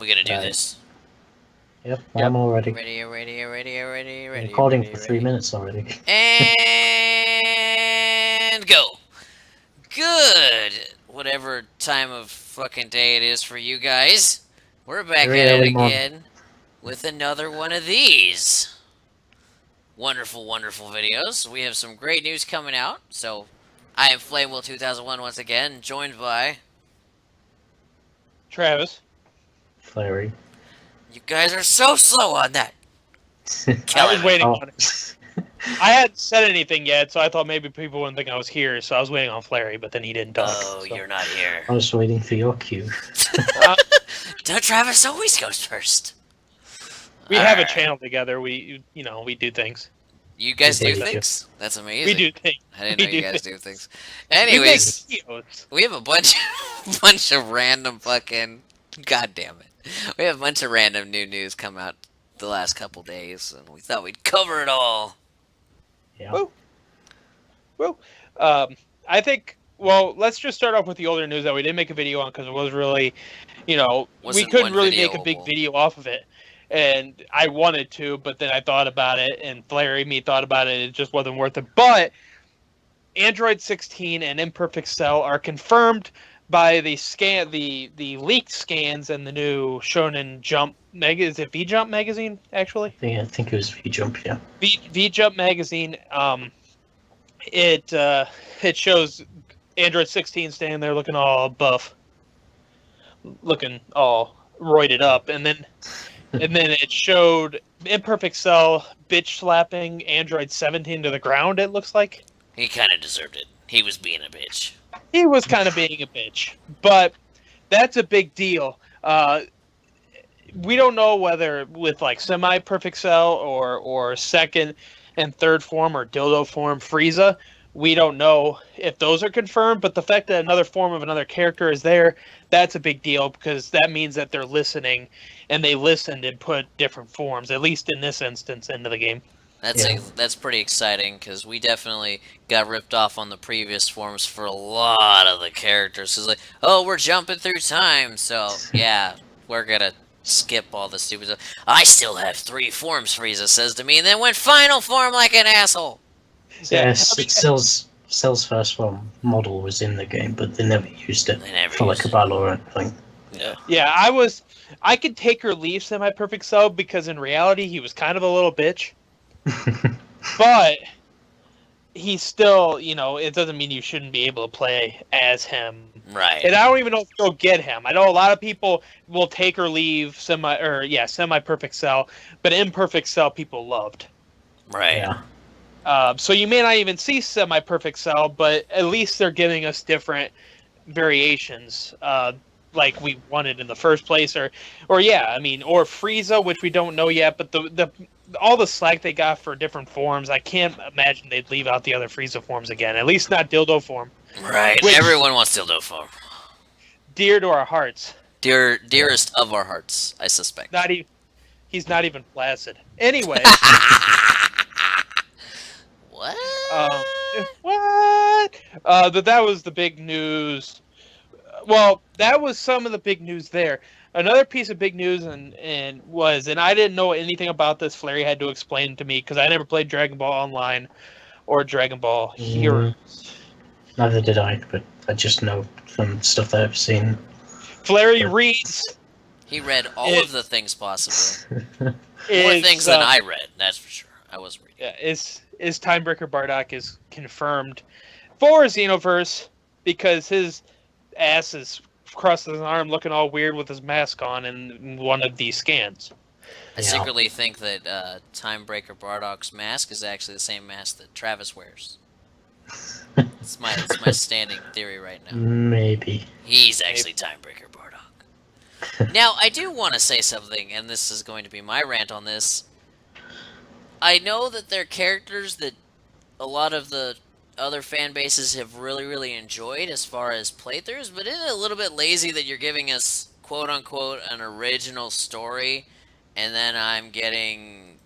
We're gonna do this. Yep, Yep. I'm all ready. Ready. Recording for 3 minutes already. And go. Good. Whatever time of fucking day it is for you guys. We're back Very at it early morning. again with another one of these. Wonderful, wonderful videos. We have some great news coming out. So, I am FlameWill2001 once again, joined by... Travis. Flurry. You guys are so slow on that. I was waiting Oh. on it. I hadn't said anything yet, so I thought maybe people wouldn't think I was here, so I was waiting on Flary, but then he didn't talk. Oh, so. you're not here. I was waiting for your cue. Travis always goes first. We have a Alright. channel together. We do things. You guys do Thank you. things? That's amazing. We do things. I didn't we know you do guys things. do things. We make Anyways, videos. we have a bunch of random fucking... God damn it. We have a bunch of random new news come out the last couple days, and we thought we'd cover it all. Yeah. Woo. Woo. I think, well, let's just start off with the older news that we didn't make a video on because it was really, we Wasn't couldn't one really make a big videoable. video off of it. And I wanted to, but then I thought about it, and Flary me thought about it, it just wasn't worth it. But Android 16 and Imperfect Cell are confirmed by the leaked scans and the new Shonen Jump is it V Jump magazine actually? I think it was V-Jump, yeah. V Jump magazine. It shows Android 16 standing there looking all buff, looking all roided up, and then it showed Imperfect Cell bitch slapping Android 17 to the ground. It looks like He kind of deserved it. He was being a bitch. he was kind of being a bitch, but that's a big deal. We don't know whether with like semi-perfect cell or second and third form or dildo form Frieza. We don't know if those are confirmed, but the fact that another form of another character is there, that's a big deal because that means that they're listening, and they listened and put different forms, at least in this instance, into the game. That's pretty exciting because we definitely got ripped off on the previous forms for a lot of the characters. It's like, oh, we're jumping through time, so yeah, we're gonna skip all the stupid stuff. I still have 3 forms, Frieza says to me, and then went final form like an asshole. Yes, I mean, Cell's first form model was in the game, but they never used it They never for like used a it. battle or anything. Yeah. I could take or leave semi-perfect cell because in reality he was kind of a little bitch. But he's still, it doesn't mean you shouldn't be able to play as him. Right. And I don't even know if you'll get him. I know a lot of people will take or leave semi-perfect cell, but imperfect cell people loved. Right. Yeah. So you may not even see semi-perfect cell, but at least they're giving us different variations, like we wanted in the first place, or Frieza, which we don't know yet. But the all the slack they got for different forms, I can't imagine they'd leave out the other Frieza forms again. At least not dildo form. Right. Which- Everyone wants dildo form. Dear to our hearts. Dearest of our hearts, I suspect. He's not even placid. Anyway. What? What? But that was the big news. Well, that was some of the big news there. Another piece of big news and I didn't know anything about this. Flary had to explain it to me because I never played Dragon Ball Online or Dragon Ball Heroes. Neither did I, but I just know from stuff that I've seen. Flary reads. He read all of the things possible. More Is, things than I read, that's for sure. I wasn't reading. Yeah, is Timebreaker Bardock is confirmed for Xenoverse because his ass is crossed his arm looking all weird with his mask on in one of these scans. I secretly think that Timebreaker Bardock's mask is actually the same mask that Travis wears. It's my standing theory right now. Maybe. He's actually Timebreaker Bardock. Now, I do want to say something, and this is going to be my rant on this. I know that they're characters that a lot of the other fan bases have really, really enjoyed as far as playthroughs, but isn't it a little bit lazy that you're giving us, quote-unquote, an original story, and then I'm getting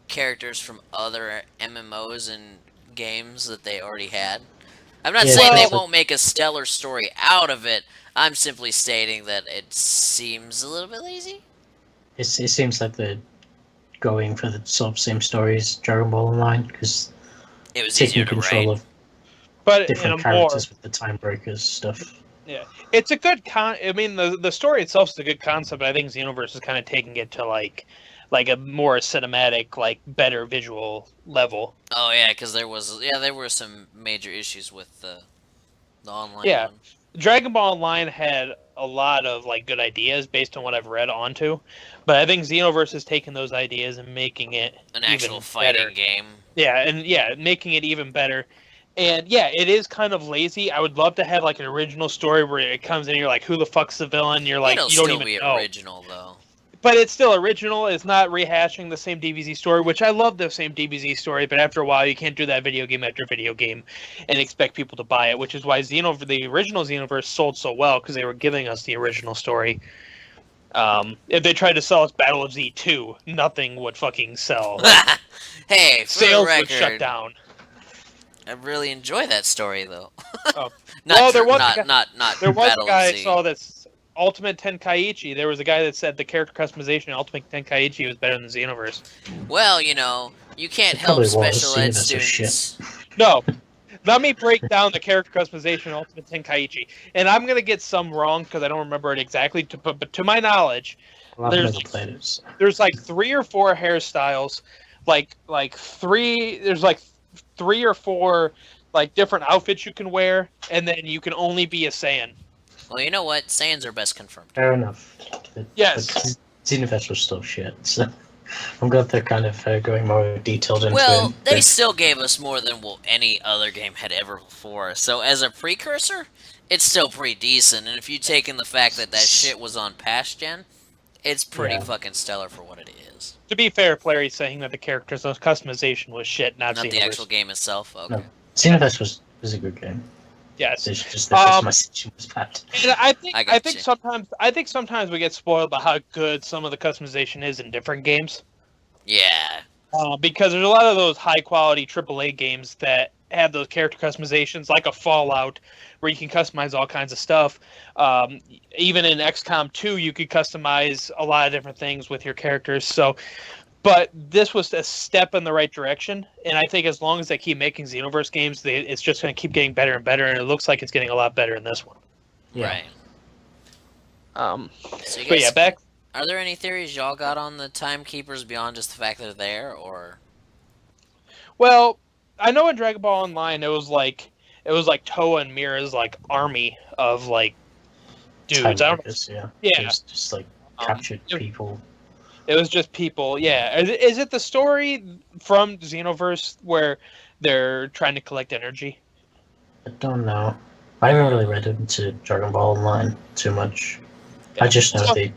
characters from other MMOs and games that they already had? I'm not saying they won't make a stellar story out of it. I'm simply stating that it seems a little bit lazy. It seems like they're going for the sort of same story as Dragon Ball Online, because It was taking easier to control write. of but in different a characters with the Time Breakers stuff. yeah, it's a good I mean, the story itself is a good concept, but I think Xenoverse is kind of taking it to like a more cinematic, like better visual level. Oh yeah, because there were some major issues with the online Yeah. one. Dragon Ball Online had a lot of like good ideas based on what I've read onto, but I think Xenoverse has taken those ideas and making it An even actual fighting better. game. Yeah, and yeah, making it even better. And yeah, it is kind of lazy. I would love to have like an original story where it comes in and you're like, who the fuck's the villain? You're like, It'll you don't still even be know. original though. But it's still original. It's not rehashing the same DBZ story, which I love the same DBZ story, but after a while you can't do that video game after video game and expect people to buy it, which is why the original Xenoverse sold so well, because they were giving us the original story. If they tried to sell us Battle of Z2, nothing would fucking sell. Like, Hey, for sales the record, would shut down. I really enjoy that story though. Oh. Not Well, there tr- was a not, guy- not There was Battle a guy of I Z. saw that's Ultimate Tenkaichi. There was a guy that said the character customization in Ultimate Tenkaichi was better than Xenoverse. Well, you can't It help probably was. special ed Xenoverse was shit. students. No. Let me break down the character customization in Ultimate Tenkaichi. And I'm going to get some wrong because I don't remember it exactly, but to my knowledge, Well, I've There's- never played it. So. there's like 3 or 4 hairstyles, there's like 3 or 4 like different outfits you can wear, and then you can only be a Saiyan. Well, you know what? Saiyans are best confirmed. Fair enough. Yes. But Xenoverse was still shit, so I'm glad they're kind of going more detailed into Well, it. they but still gave us more than any other game had ever before. So as a precursor, it's still pretty decent. And if you take in the fact that shit was on past gen, it's pretty Yeah. fucking stellar for what it is. To be fair, Flary's saying that the character's customization was shit, not Not Xenoverse. the actual game itself. Okay. No. Xenoverse was a good game. Yes. It's just the customization was bad. And I think I got you. sometimes we get spoiled by how good some of the customization is in different games. Yeah. Because there's a lot of those high quality AAA games that have those character customizations, like a Fallout, where you can customize all kinds of stuff. Even in XCOM 2, you could customize a lot of different things with your characters. So, but this was a step in the right direction, and I think as long as they keep making Xenoverse games, it's just going to keep getting better and better. And it looks like it's getting a lot better in this one. Yeah. Right. So you But yeah, guys, back. are there any theories y'all got on the timekeepers beyond just the fact they're there, or? Well, I know in Dragon Ball Online it was like Toa and Mira's like army of like dudes. I don't. Timebreakers, yeah. Yeah. It was just like Um, captured it- people. It was just people. Yeah. Is it the story from Xenoverse where they're trying to collect energy? I don't know. I haven't really read into Dragon Ball Online too much. I just know So- they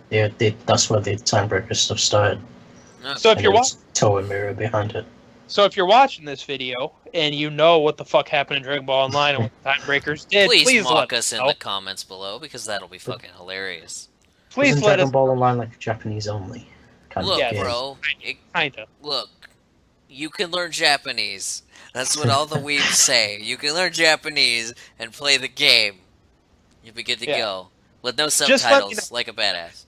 that's where the Timebreaker stuff started. So if And you're it was Toa Mirror behind it. So if you're watching this video and you know what the fuck happened in Dragon Ball Online and what the Timebreakers did, please mock let us in know. the comments below because that'll be fucking hilarious. Please Isn't let Dragon us. Ball Online like Japanese only kind Look, of game? bro. Kinda. Look, you can learn Japanese. That's what all the weebs say. You can learn Japanese and play the game. You'll be good to Yeah. go. With no Just let me subtitles, like a badass.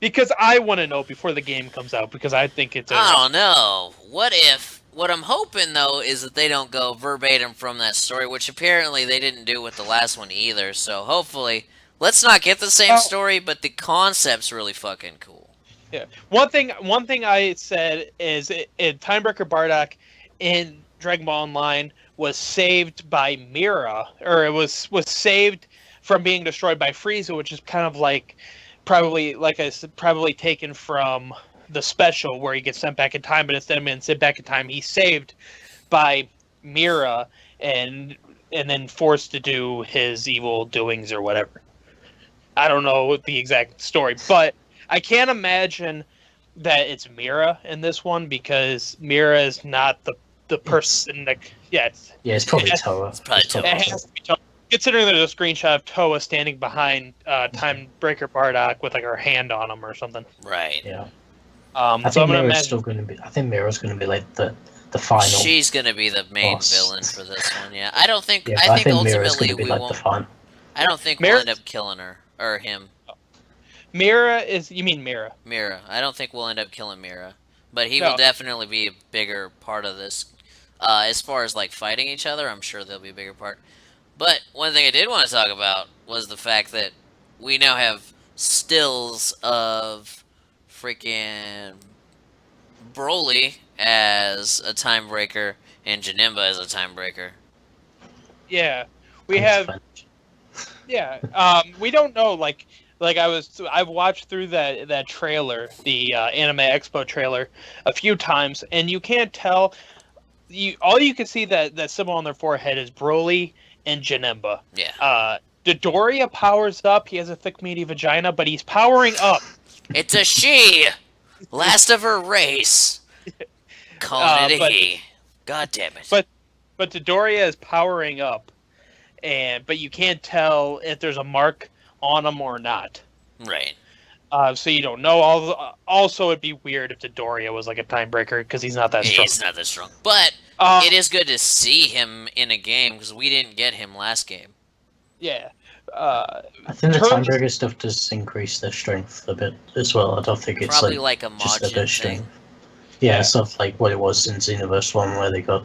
Because I want to know before the game comes out because I think it's. I don't know. What I'm hoping, though, is that they don't go verbatim from that story, which apparently they didn't do with the last one either. So hopefully, let's not get the same Oh. story, but the concept's really fucking cool. Yeah. One thing I said is Timebreaker Bardock in Dragon Ball Online was saved by Mira, or it was saved from being destroyed by Frieza, which is kind of like probably like I said, probably taken from the special where he gets sent back in time, but instead of being sent back in time, he's saved by Mira and then forced to do his evil doings or whatever. I don't know the exact story, but I can't imagine that it's Mira in this one because Mira is not the person that. Yeah, Yeah, it's probably Yeah. Toa. It's probably Toa. it has to be Toa. Considering there's a screenshot of Toa standing behind Timebreaker Bardock with like her hand on him or something. Right. Yeah. So I I'm think gonna Mira's imagine. still going to be. I think Mira's going to be like the final. She's gonna be the main boss. villain for this one. Yeah, I don't think. Yeah, I but think Mira's ultimately going to be we like won't. the final. I don't think Mira- we'll end up killing her. Or him. Mira is... You mean Mira? Mira. I don't think we'll end up killing Mira. But he will No. definitely be a bigger part of this. As far as, like, fighting each other, I'm sure they'll be a bigger part. But one thing I did want to talk about was the fact that we now have stills of freaking Broly as a time breaker and Janemba as a time breaker. Yeah. We That's have... fun. Yeah. We don't know, like I've watched through that trailer, the Anime Expo trailer, a few times, and you can't tell. All you can see that symbol on their forehead is Broly and Janemba. Yeah. Dodoria powers up. He has a thick, meaty vagina, but he's powering up. It's a she! Last of her race! Calling it a he. God damn it. But Dodoria is powering up, but you can't tell if there's a mark on him or not. Right. So you don't know. Also, it'd be weird if Dodoria was like a time breaker because he's not that strong. He's not that strong. But it is good to see him in a game because we didn't get him last game. Yeah. I think the Timebreaker stuff does increase their strength a bit as well. I don't think it's Probably like a just a Majin bit strength. Yeah, it's not like what it was in Xenoverse 1 where they got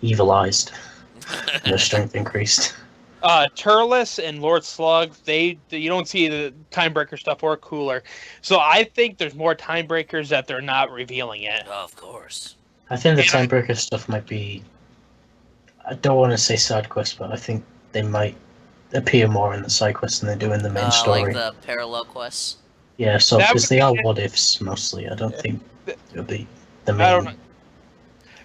evilized and their strength increased. Turles and Lord Slug, you don't see the Timebreaker stuff or Cooler. So I think there's more Timebreakers that they're not revealing yet. Oh, of course. I think the Timebreaker stuff might be... I don't want to say side quest, but I think they might appear more in the side quest than they do in the main story. Like the parallel quests? Yeah, so That because would they be are it. what-ifs mostly. I don't think it'll be the main... I don't know.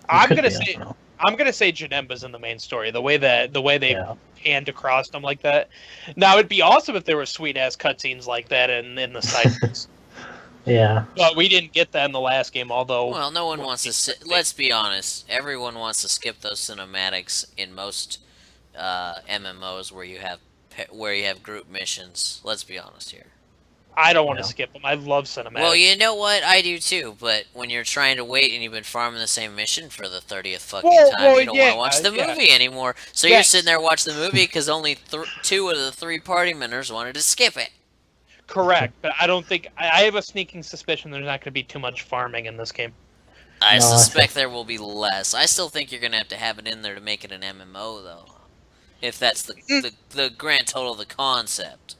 I'm could gonna be, I say don't know. I'm gonna say Janemba's in the main story. The way they Yeah. panned across them like that. Now it'd be awesome if there were sweet ass cutscenes like that in the side quests. Yeah. But we didn't get that in the last game. Although Well, no one wants to... Let's be honest. Everyone wants to skip those cinematics in most MMOs where you have group missions. Let's be honest here. I don't want to Yeah. skip them. I love cinematics. Well, you know what? I do too. But when you're trying to wait and you've been farming the same mission for the 30th fucking time, you don't want to watch the movie anymore. So you're sitting there watching the movie because only 2 of the 3 party members wanted to skip it. Correct, but I don't think I have a sneaking suspicion there's not going to be too much farming in this game. I No, I suspect there will be less. I still think you're gonna have it in there to make it an MMO, though. If that's the grand total of the concept.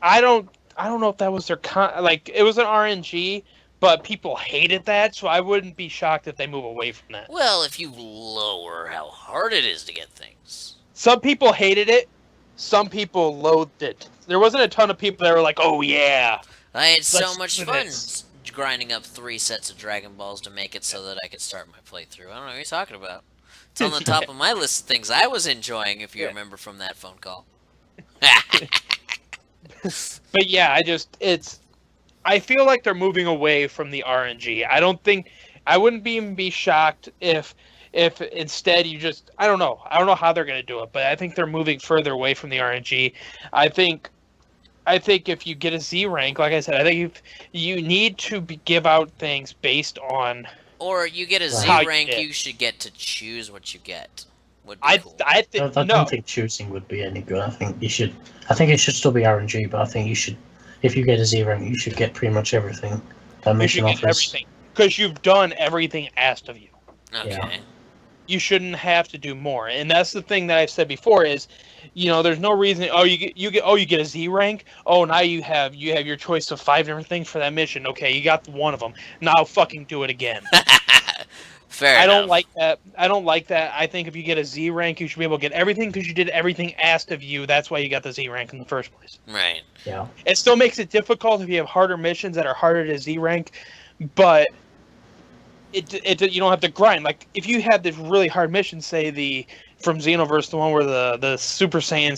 I don't know if that was their like it was an RNG, but people hated that, so I wouldn't be shocked if they move away from that. Well, if you lower how hard it is to get things. Some people hated it, some people loathed it. There wasn't a ton of people that were like, "Oh yeah." I had so Let's much do fun this. grinding up 3 sets of Dragon Balls to make it so that I could start my playthrough. I don't know what you're talking about. It's on the top of my list of things I was enjoying, if you Yeah. remember from that phone call. But yeah, I feel like they're moving away from the RNG. I wouldn't even be shocked if instead you just I don't know how they're going to do it, but I think they're moving further away from the RNG. I think if you get a Z rank, like I said, I think if you need to give out things based on Or you get a Z How you rank, did. you should get to choose what you get. Would be I cool. I think don't no. think choosing would be any good. I think it should still be RNG, but I think you should, if you get a Z rank, you should get pretty much everything that You mission should get offers. everything because you've done everything asked of you. Okay. Yeah. You shouldn't have to do more, and that's the thing that I've said before is, there's no reason. Oh, you get a Z rank. Oh, now you have your choice of 5 different things for that mission. Okay, you got one of them. Now fucking do it again. Fair I enough. don't like that. I think if you get a Z rank, you should be able to get everything because you did everything asked of you. That's why you got the Z rank in the first place. Right. Yeah. It still makes it difficult if you have harder missions that are harder to Z rank, but you don't have to grind. Like if you had this really hard mission, say from Xenoverse, the one where the Super Saiyan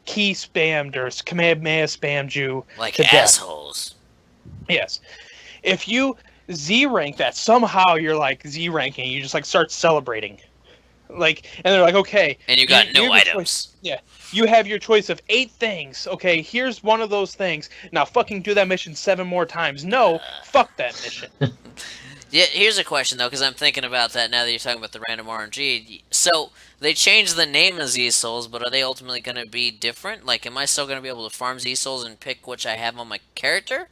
key spammed or Kamehameha spammed you Like to death. assholes. Yes. If you Z rank that, somehow you're like Z ranking, you just like start celebrating. Like, and they're like, okay. And you got no have your items. choice- Yeah. You have your choice of 8 things. Okay, here's one of those things. Now fucking do that mission 7 more times. No, fuck that mission. Yeah, here's a question though, because I'm thinking about that now that you're talking about the random RNG. So they changed the name of Z Souls, but are they ultimately going to be different? Like, am I still going to be able to farm Z Souls and pick which I have on my character,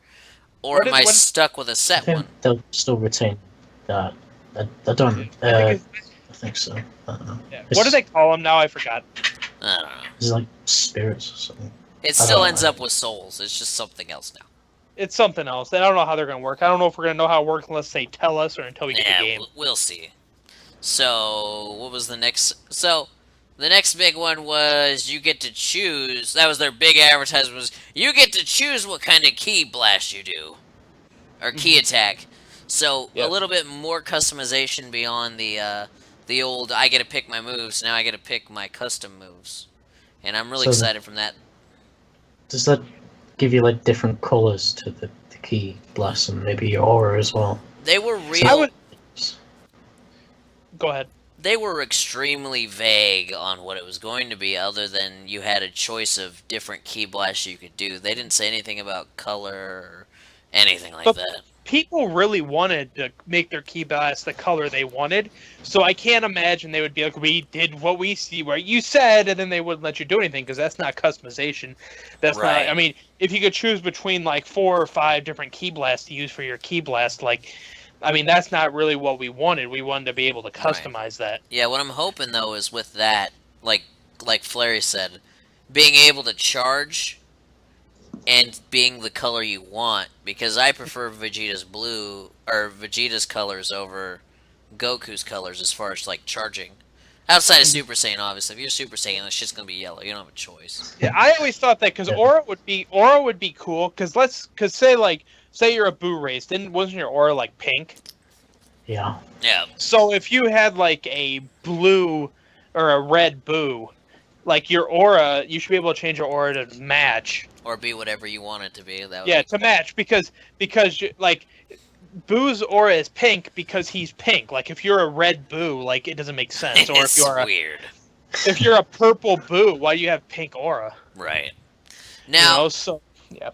or What am is I what? stuck with a I set think one? they'll still retain that. I don't. I think it's, I think so. I don't know. yeah. What do they call them now? I forgot. I don't know. It's like spirits or something. It I don't still know. ends up with souls. It's just something else now. It's something else. I don't know how they're going to work. I don't know if we're going to know how it works unless they tell us or until we get Yeah, the game. we'll see. So, what was the next? So, the next big one was you get to choose. That was their big advertisement. Was you get to choose what kind of key blast you do or key attack. So a Yep. little bit more customization beyond the old. I get to pick my moves. Now I get to pick my custom moves, and I'm really So excited from that. does that give you like different colors to the key blast and maybe your aura as well? They were I real. would go ahead. They were extremely vague on what it was going to be, other than you had a choice of different key blasts you could do. They didn't say anything about color or anything like But that. people really wanted to make their key blast the color they wanted, so I can't imagine they would be like, "We did what we see, where you said," and then they wouldn't let you do anything because that's not customization. That's Right. not. I mean, if you could choose between like 4 or 5 different key blasts to use for your key blast, like, I mean, that's not really what we wanted. We wanted to be able to customize that. Yeah, what I'm hoping though is with that, like Flary said, being able to charge and being the color you want, because I prefer Vegeta's blue or Vegeta's colors over Goku's colors as far as like charging. Outside of Super Saiyan, obviously, if you're Super Saiyan, it's just gonna be yellow. You don't have a choice. Yeah, I always thought that because Yeah. aura would be cool. Because say you're a Boo race, then wasn't your aura like pink? Yeah. Yeah, So if you had like a blue or a red Boo, like your aura, you should be able to change your aura to match. or be whatever you want it to be. That would Yeah, be to match because like Boo's aura is pink because he's pink. Like if you're a red Boo, like it doesn't make sense. Or it's weird, if you're a purple Boo, why do you have pink aura? right? You Now, know, so yeah.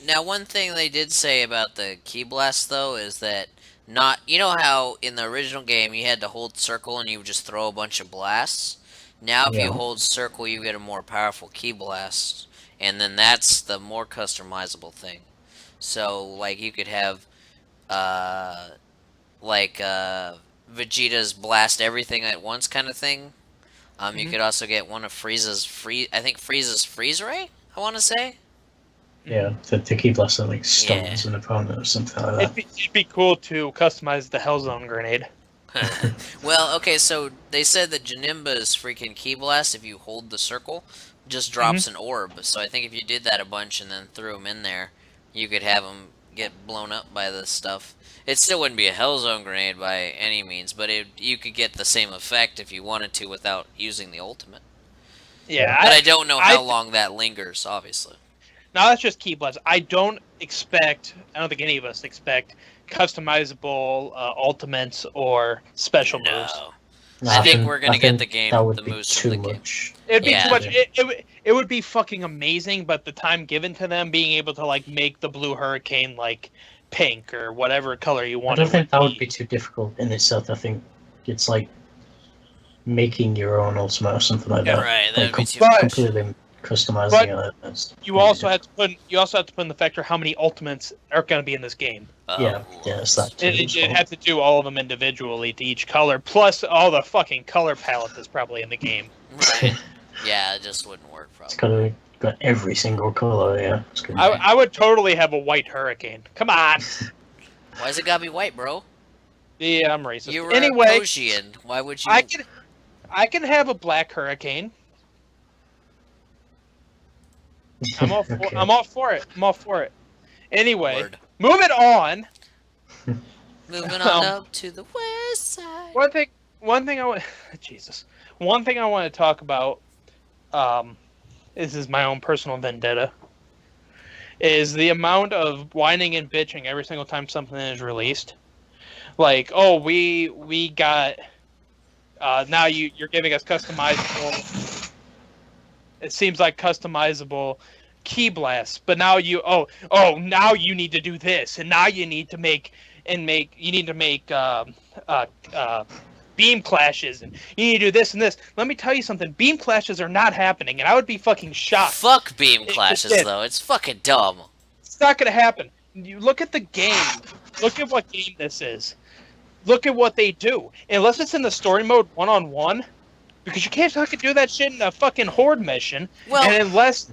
Now, one thing they did say about the key blast though is that not you know how in the original game you had to hold circle and you would just throw a bunch of blasts. Now, if you Yeah. hold circle, you get a more powerful key blast, and then that's the more customizable thing. So, like you could have uh like Vegeta's blast everything at once kind of thing. You Mhm. could also get one of Frieza's I think Frieza's freeze ray. I want to say. Yeah. The key blast that like Yeah. stuns an opponent or something like that. It'd be cool to customize the Hellzone grenade. Well, okay, so they said that Janimba's freaking Key Blast, if you hold the circle, just drops an orb. So I think if you did that a bunch and then threw them in there, you could have them get blown up by this stuff. It still wouldn't be a Hellzone grenade by any means, but you could get the same effect if you wanted to without using the ultimate. Yeah, But I don't know how I- long that lingers, obviously. now that's just key blast. I don't think any of us expect customizable ultimates or special moves. No. No, I think we're gonna get think the that would the be moves too from the game. much. It'd be Yeah. too much. It would be fucking amazing, but the time given to them being able to like make the blue hurricane like pink or whatever color you I want. don't think that would be too difficult in itself. I think it's like making your own ultimate or something like Yeah, that. Right, Like, that'd be too But- much. completely customizing But it. That's You really also have to put in the factor how many ultimates are going to be in this game. Yeah, it's that too. It have to do all of them individually to each color, plus all the fucking color palette that's probably in the game. Right. Yeah, it just wouldn't work It's probably. got every single color. Yeah, it's gonna be- I would totally have a white hurricane. Come on. Why's it gotta be white, bro? Yeah, I'm racist. You were Anyway, a Koshian. Why would you? I can have a black hurricane. I'm all for, Okay. I'm all for it. I'm all for it. Anyway, Word. moving on. Moving on up to the west side. One thing I want Jesus. One thing I want to talk about this is my own personal vendetta is the amount of whining and bitching every single time something is released. Like, oh, we got now you're giving us customizable. It seems like customizable key blasts, but now now you need to do this, and now you need to make and make beam clashes, and you need to do this and this. Let me tell you something. Beam clashes are not happening, and I would be fucking shocked. Fuck beam if it clashes, did. though. It's fucking dumb. It's not going to happen. You look at the game. Look at what game this is. Look at what they do. Unless it's in the story mode one-on-one, because you can't fucking do that shit in a fucking horde mission. Well, And unless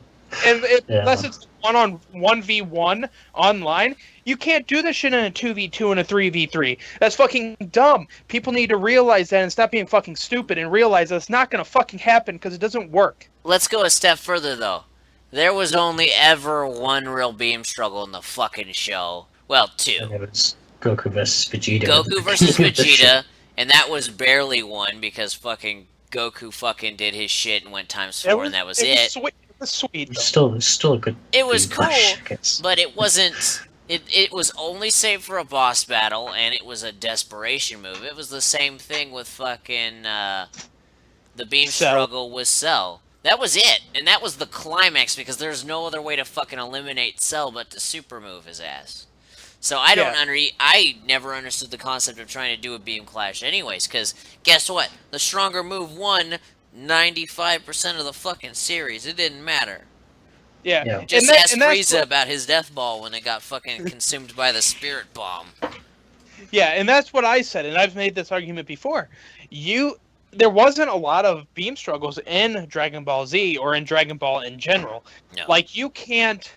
it's 1v1 online, you can't do this shit in a 2v2 and a 3v3. That's fucking dumb. People need to realize that and stop being fucking stupid and realize that it's not going to fucking happen because it doesn't work. let's go a step further, though. There was only ever one real beam struggle in the fucking show. Well, two. And it was Goku versus Vegeta. Goku versus Beginning of the show. Vegeta, and that was barely one because fucking Goku fucking did his shit and went ×4, and that was it. Sweet. It was sweet. It's still a good. It was beam cool, clash, I guess. but it wasn't. It was only saved for a boss battle, and it was a desperation move. It was the same thing with fucking the beam Cell. struggle with Cell. That was it, and that was the climax because there's no other way to fucking eliminate Cell but to super move his ass. So I don't I never understood the concept of trying to do a beam clash anyways, because guess what? The stronger move won 95% of the fucking series. It didn't matter. Yeah. Yeah. Just And ask that's Frieza what- about his death ball when it got fucking consumed by the spirit bomb. Yeah, and that's what I said, and I've made this argument before. There wasn't a lot of beam struggles in Dragon Ball Z or in Dragon Ball in general. No. Like you can't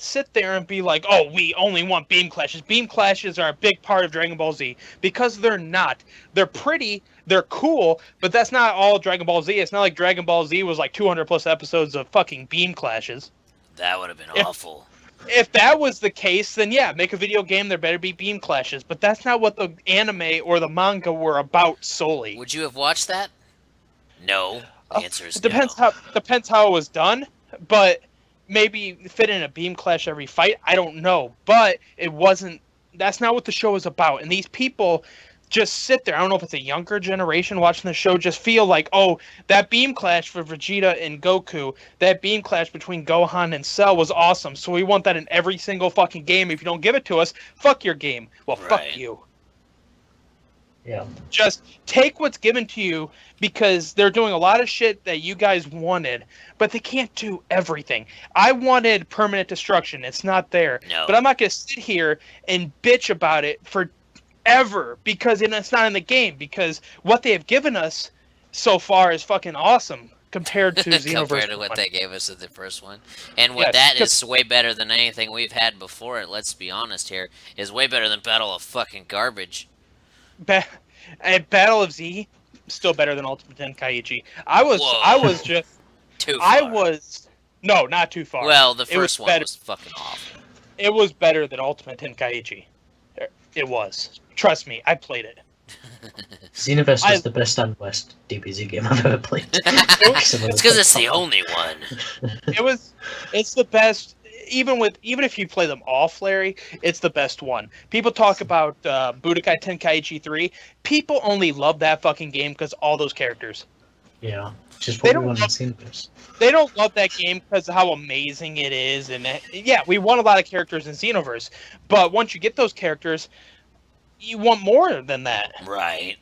sit there and be like, "Oh, we only want beam clashes." Beam clashes are a big part of Dragon Ball Z because they're not. They're pretty, they're cool, but that's not all Dragon Ball Z. It's not like Dragon Ball Z was like 200 plus episodes of fucking beam clashes. That would have been If- awful. If that was the case, then yeah, make a video game. There better be beam clashes, but that's not what the anime or the manga were about solely. Would you have watched that? No. The answer is It depends how it was done, but maybe fit in a beam clash every fight. I don't know, but it wasn't. That's not what the show is about. And these people just sit there. I don't know if it's a younger generation watching the show. Just feel like, oh, that beam clash for Vegeta and Goku, that beam clash between Gohan and Cell was awesome. So we want that in every single fucking game. If you don't give it to us, fuck your game. Well, Right. fuck you. Yeah. Just take what's given to you because they're doing a lot of shit that you guys wanted, but they can't do everything. I wanted permanent destruction. It's not there. No. But I'm not going to sit here and bitch about it forever because it's not in the game, because what they have given us so far is fucking awesome compared to Xenoverse. Compared to what they gave us at the first one. And what Yeah, that because- is way better than anything we've had before it, let's be honest here, is way better than Battle of fucking Garbage. Battle of Z, still better than Ultimate Tenkaichi. I was Too far. No, not too far. Well, the It was first one better. was fucking awful. It was better than Ultimate Tenkaichi. It was. Trust me, I played it. Xenoverse is the best unwest DBZ game I've ever played. It's because it's the only one. It's the best. Even if you play them off, Larry, it's the best one. People talk about Budokai Tenkaichi 3. People only love that fucking game because all those characters. Yeah, just They what we don't want in love- Xenoverse. They don't love that game because of how amazing it is, and yeah, we want a lot of characters in Xenoverse. But once you get those characters, you want more than that. Right.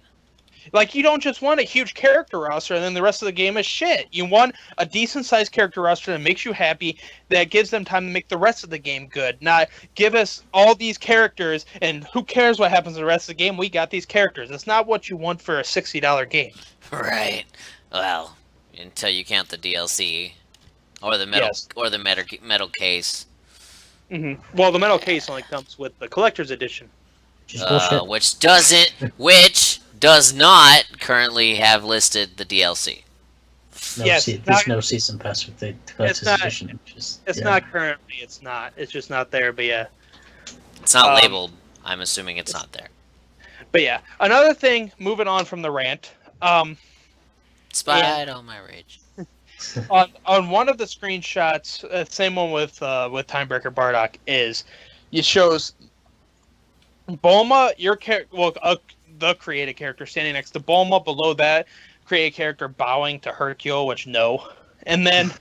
Like, you don't just want a huge character roster and then the rest of the game is shit. You want a decent-sized character roster that makes you happy, that gives them time to make the rest of the game good. Not give us all these characters, and who cares what happens in the rest of the game? We got these characters. That's not what you want for a $60 game. Right. Well, until you count the DLC. Or the metal, Yes. or the metal case. Well, the metal case only comes with the collector's edition. Just bullshit. Which does not currently have listed the DLC. No, yes, there's no season pass with the collector's not- edition. Which is, It's yeah. not currently. It's not. It's just not there. But yeah. It's not Um, labeled. I'm assuming it's not there. But yeah. Another thing. Moving on from the rant. Spite on my rage. On one of the screenshots, same one with Timebreaker Bardock, is it shows Bulma, the created character standing next to Bulma. Below that, created character bowing to Hercule, which no, and then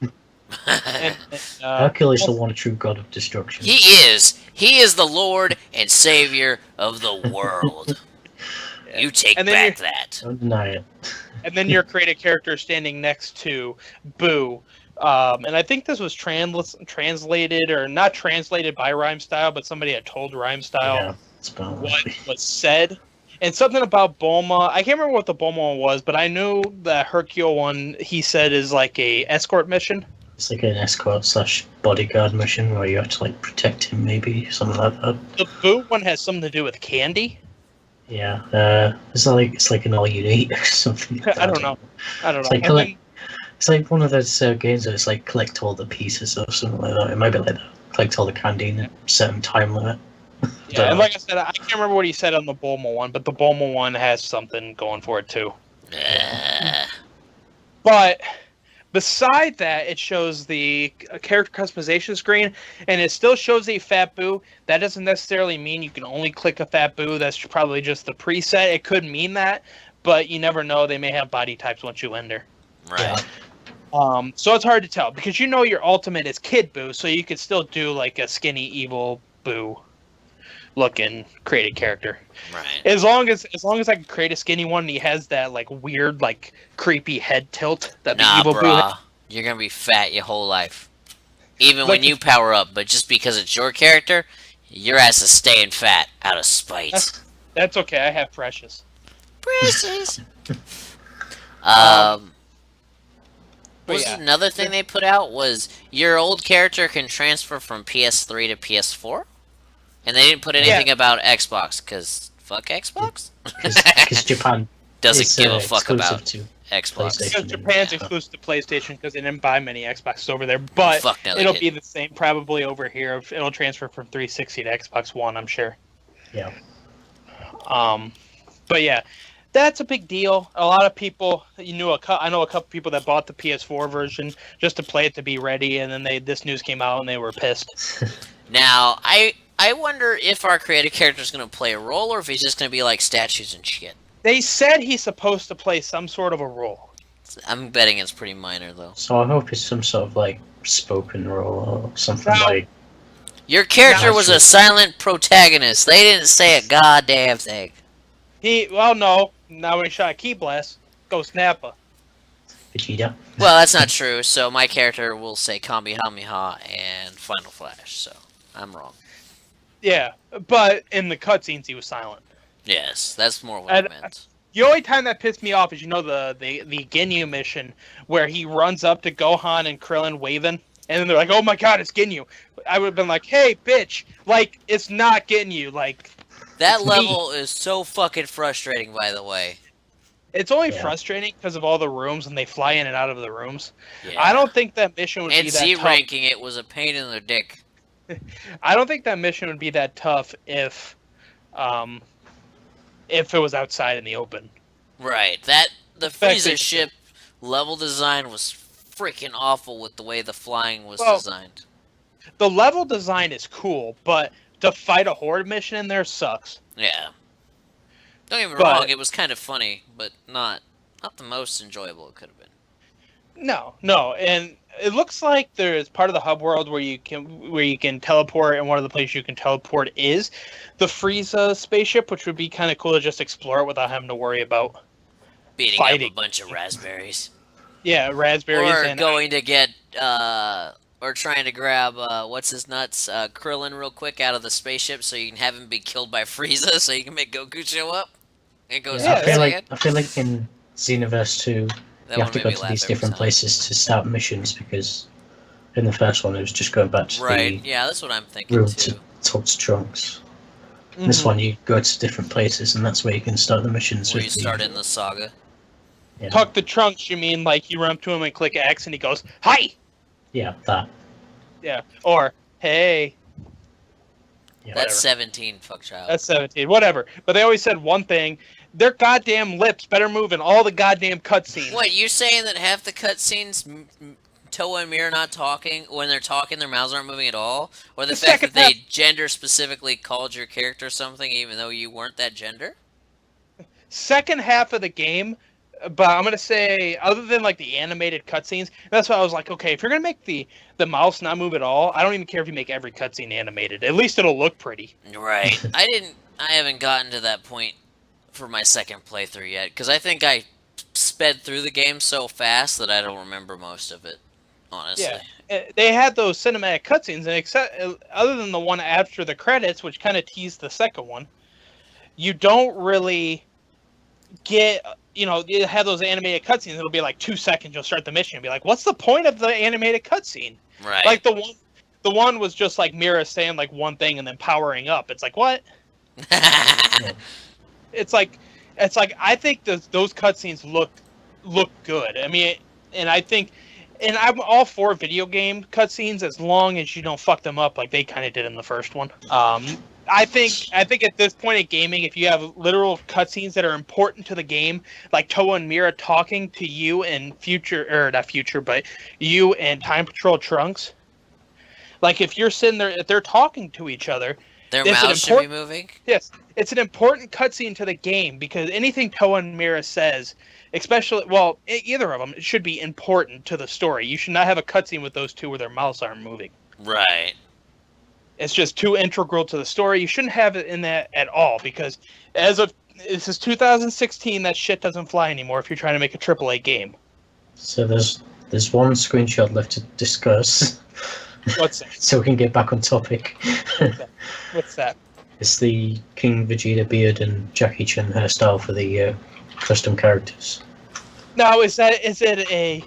Hercules, the one true god of destruction. He is. He is the Lord and Savior of the world. You take And then back that. Don't deny it. and then your created character standing next to Boo. And I think this was translated or not translated by Rhyme Style, but somebody had told Rhyme Style Yeah, it's about what was said. And something about Bulma. I can't remember what the Bulma one was, but I knew the Hercule one he said is like a escort mission. It's like an escort / bodyguard mission where you have to like protect him, maybe something like that. The Boo one has something to do with candy. Yeah, it's like an all-you-eat or something. Like I don't know. It's like it's like one of those games where it's like collect all the pieces or something like that. It might be like that. Collect all the candy in a certain time limit. Yeah, and like I said, I can't remember what he said on the Bulma one, but the Bulma one has something going for it too. But beside that, it shows the character customization screen, and it still shows a Fat Boo. That doesn't necessarily mean you can only click a Fat Boo. That's probably just the preset. It could mean that, but you never know. They may have body types once you enter. Right. So it's hard to tell because you know your ultimate is Kid Boo, so you could still do like a skinny evil Boo looking created character. Right. As long as I can create a skinny one and he has that like weird like creepy head tilt that the evil Boo has. You're gonna be fat your whole life. Even when you power up, but just because it's your character, your ass is staying fat out of spite. That's okay, I have Precious. Precious. But yeah. Another thing they put out was your old character can transfer from PS3 to PS4, and they didn't put anything about Xbox because fuck Xbox. Because Japan doesn't give a fuck about to Xbox. Because Japan's exclusive to PlayStation because they didn't buy many Xboxes over there, but it'll be the same probably over here. It'll transfer from 360 to Xbox One, I'm sure. Yeah. But yeah. That's a big deal. A lot of people, I know a couple people that bought the PS4 version just to play it to be ready, and then this news came out and they were pissed. Now, I wonder if our creative character is going to play a role, or if he's just going to be like statues and shit. They said he's supposed to play some sort of a role. I'm betting it's pretty minor, though. So I hope it's some sort of like spoken role or something like. Your character was a silent protagonist. They didn't say a goddamn thing. No. Now when he shot a Key Blast, go Snappa. Vegeta. Well, that's not true. So my character will say Kamehameha and Final Flash. So I'm wrong. Yeah, but in the cutscenes he was silent. Yes, that's more what I meant. The only time that pissed me off is the Ginyu mission where he runs up to Gohan and Krillin waving, and then they're like, "Oh my God, it's Ginyu." I would have been like, "Hey, bitch! Like, it's not Ginyu. Like." That level is so fucking frustrating, by the way. It's only frustrating because of all the rooms and they fly in and out of the rooms. Yeah. I don't think that mission would be that tough. And Z-ranking it was a pain in the dick. I don't think that mission would be that tough if it was outside in the open. Right. The Frieza ship level design was freaking awful with the way the flying was designed. The level design is cool, but to fight a horde mission in there sucks. Yeah. Don't get me wrong, it was kind of funny, but not the most enjoyable it could have been. No, and it looks like there's part of the hub world where you can teleport, and one of the places you can teleport is the Frieza spaceship, which would be kind of cool to just explore it without having to worry about beating up a bunch of raspberries. Yeah, raspberries. Or going to get or trying to grab, what's his nuts, Krillin real quick out of the spaceship so you can have him be killed by Frieza so you can make Goku show up. It goes I feel like in Xenoverse 2, you have to go to these different places to start missions because in the first one it was just going back to yeah, that's what I'm thinking room too. to talk to Trunks. This one you go to different places and that's where you can start the missions. Where you start in the saga. Yeah. Talk to Trunks, you mean like you run up to him and click X and he goes, "Hi!" Yeah, that. Yeah, or hey. Yeah, that's 17, fuck child. That's 17, whatever. But they always said one thing: their goddamn lips better move in all the goddamn cutscenes. What, you saying that half the cutscenes, Toa and Mira not talking, when they're talking, their mouths aren't moving at all? Or the fact that they gender specifically called your character something even though you weren't that gender? Second half of the game, But I'm gonna say, other than like the animated cutscenes, that's why I was like, okay, if you're gonna make the mouse not move at all, I don't even care if you make every cutscene animated. At least it'll look pretty. Right. I haven't gotten to that point for my second playthrough yet, because I think I sped through the game so fast that I don't remember most of it, honestly. Yeah, they had those cinematic cutscenes, and except other than the one after the credits, which kind of teased the second one, you don't really get. You have those animated cutscenes. It'll be like 2 seconds. You'll start the mission and be like, "What's the point of the animated cutscene?" Right. Like the one was just like Mira saying like one thing and then powering up. It's like what? It's like I think those cutscenes look good. I mean, and I think, and I'm all for video game cutscenes as long as you don't fuck them up like they kind of did in the first one. I think at this point in gaming, if you have literal cutscenes that are important to the game, like Toa and Mira talking to you and but you and Time Patrol Trunks, like if you're sitting there, if they're talking to each other, Their it's an mouths should be moving? Yes, it's an important cutscene to the game because anything Toa and Mira says, especially, well, either of them, it should be important to the story. You should not have a cutscene with those two where their mouths aren't moving. Right. It's just too integral to the story. You shouldn't have it in that at all because as of this is 2016, that shit doesn't fly anymore if you're trying to make a AAA game. So there's one screenshot left to discuss. What's that? So we can get back on topic. What's that? It's the King Vegeta beard and Jackie Chan hairstyle for the custom characters. Now, is it a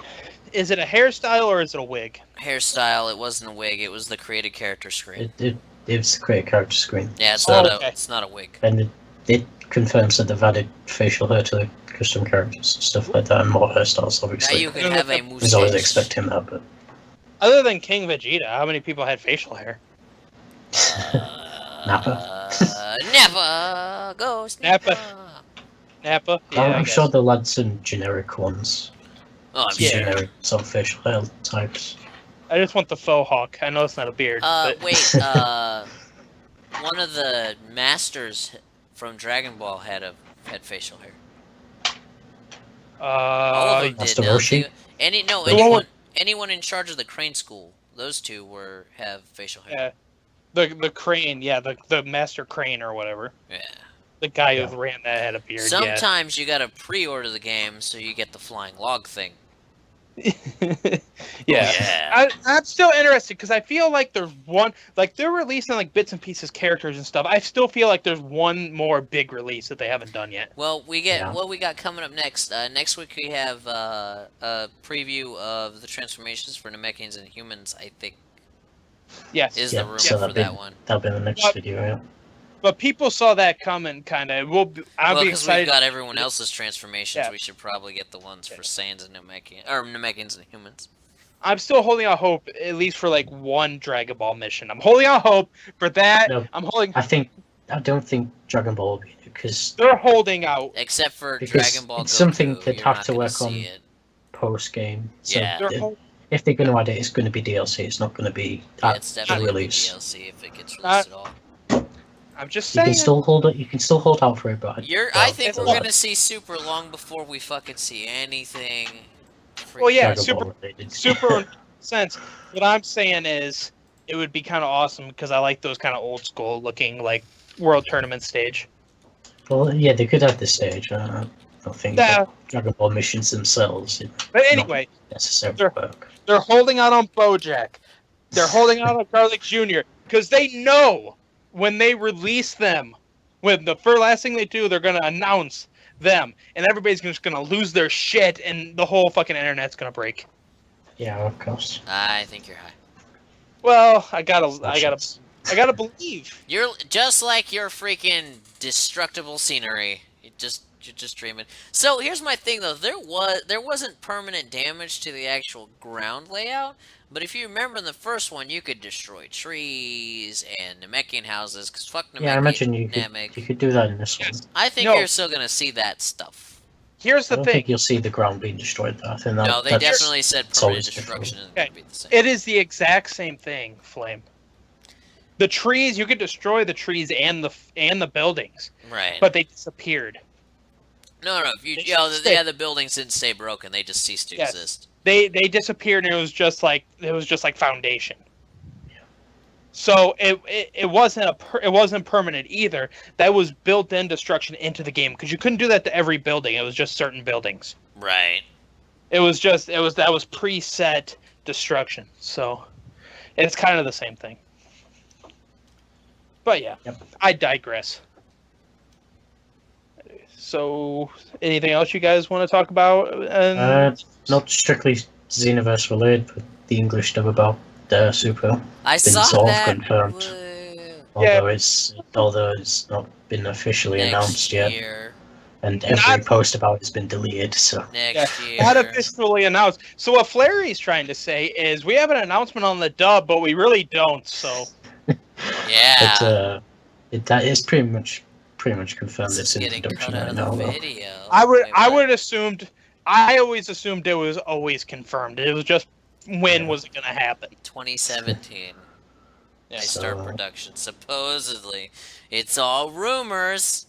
hairstyle or is it a wig? Hairstyle. It wasn't a wig. It was the created character screen. It was the created character screen. Yeah, it's So- not a wig. And it confirms that they've added facial hair to the custom characters and stuff like that, and more hairstyles, Now obviously. you can have a I was always mustache. expecting that, but Other than King Vegeta, how many people had facial hair? Nappa. Nappa. Ghost Nappa. Nappa. Nappa? Yeah, I I'm guess. sure they'll add some generic ones. Oh, I'm Yeah. sure. Generic sort of facial hair types. I just want the faux hawk. I know it's not a beard. But Wait, one of the masters from Dragon Ball had facial hair. All of them did. Master Now, Roshi? Anyone in charge of the Crane School, those two have facial hair. yeah, the crane, yeah, the master crane or whatever. Yeah. The guy Yeah. who ran that had a beard. Sometimes you gotta pre-order the game so you get the flying log thing. Yeah. Yeah. I'm still interested because I feel like there's one, like they're releasing like bits and pieces characters and stuff. I still feel like there's one more big release that they haven't done yet. Well, Yeah. what we got coming up next. Next week we have a preview of the transformations for Namekians and humans. I think Yes. is Yeah, the rumor so for that'll be- that one. That'll be the next But- video, yeah. But people saw that coming, kind of. Well, I'll be because we've excited. got everyone else's transformations, Yeah. we should probably get the ones for Saiyans and Namekians and humans. I'm still holding out hope, at least for like one Dragon Ball mission. I'm holding out hope for that. No. I'm holding. I don't think Dragon Ball will be because They're holding out. Except for Because Dragon Ball it's something Goku, they'd you're have not to gonna work see on. it. post game. So Yeah. They're hol- if they're going to add it, it's going to be DLC. It's not going to be Yeah, at it's definitely gonna be release. DLC if it gets Not- released at all. I'm just You saying. can still hold it. You can still hold out for it, but I think it's we're a lot. gonna see Super long before we fucking see anything. Well, yeah, Dragon Super- Ball related. super sense. What I'm saying is, it would be kind of awesome because I like those kind of old school looking like world tournament stage. Well, yeah, they could have this stage. I don't think Yeah. Dragon Ball missions themselves But anyway, necessarily Sure. work. they're holding out on BoJack. They're holding out on Garlic Jr. because they know when they release them, when the first last thing they do, they're gonna announce them, and everybody's just gonna lose their shit, and the whole fucking internet's gonna break. Yeah, of course. I think you're high. Well, I gotta believe. You're just like your freaking destructible scenery. You're just dreaming. So here's my thing though. There wasn't permanent damage to the actual ground layout, but if you remember in the first one, you could destroy trees and Namekian houses. Cause fuck Namek. Yeah, I imagine you Namek. could do that in this one. Yes. I think No. you're still gonna see that stuff. Here's I the don't thing. think you'll see the ground being destroyed. Though. I think that, No, they that's- definitely said it's permanent always destruction isn't Okay. gonna be the same. It is the exact same thing, Flame. The trees, you could destroy the trees and the buildings, Right. but they disappeared. No, no. If you, They you know, stay- yeah, the buildings didn't stay broken. They just ceased to Yes. exist. They disappeared, and it was just like foundation. So it wasn't permanent either. That was built-in destruction into the game because you couldn't do that to every building. It was just certain buildings. Right. That was preset destruction. So it's kind of the same thing. But yeah, Yep. I digress. So anything else you guys want to talk about? Not strictly Xenoverse related, but the English dub about Super I been saw sort of that. confirmed. Woo. Although it's not been officially Next announced yet, year. and every post about it's been deleted. So Next year. Not officially announced. So what Flaherty's trying to say is we have an announcement on the dub, but we really don't. So Yeah. that is pretty much confirmed. This It's is in getting production cut out right of now. the Though. video. I Wait, what? always assumed it was always confirmed. It was just when was it going to happen? 2017. They Yeah. start So- production. Supposedly, it's all rumors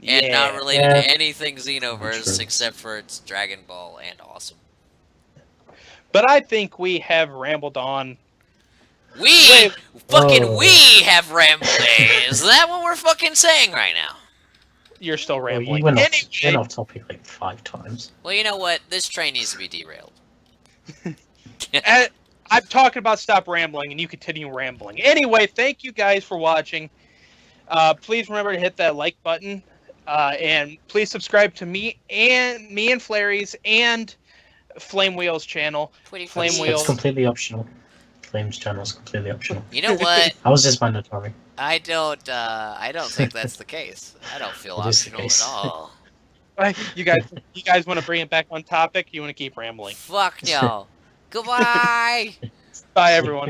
and Yeah. not related Yeah. to anything Xenoverse True. except for it's Dragon Ball and awesome. But I think we have rambled on. We Oh. we have rambled. Is that what we're fucking saying right now? You're still Well, rambling. you went Anyway, off topic like 5 times. Well, you know what? This train needs to be derailed. I'm talking about stop rambling, and you continue rambling. Anyway, thank you guys for watching. Please remember to hit that like button, and please subscribe to me and Flary's and Flame Wheels channel. Twitty Flame flitty. Wheels. It's completely optional. Flames channel is completely optional. You know what? How is this mandatory? I don't think that's the case. I don't feel It is the optional at case. all. You guys want to bring it back on topic? You want to keep rambling? Fuck no. Goodbye. Bye, everyone.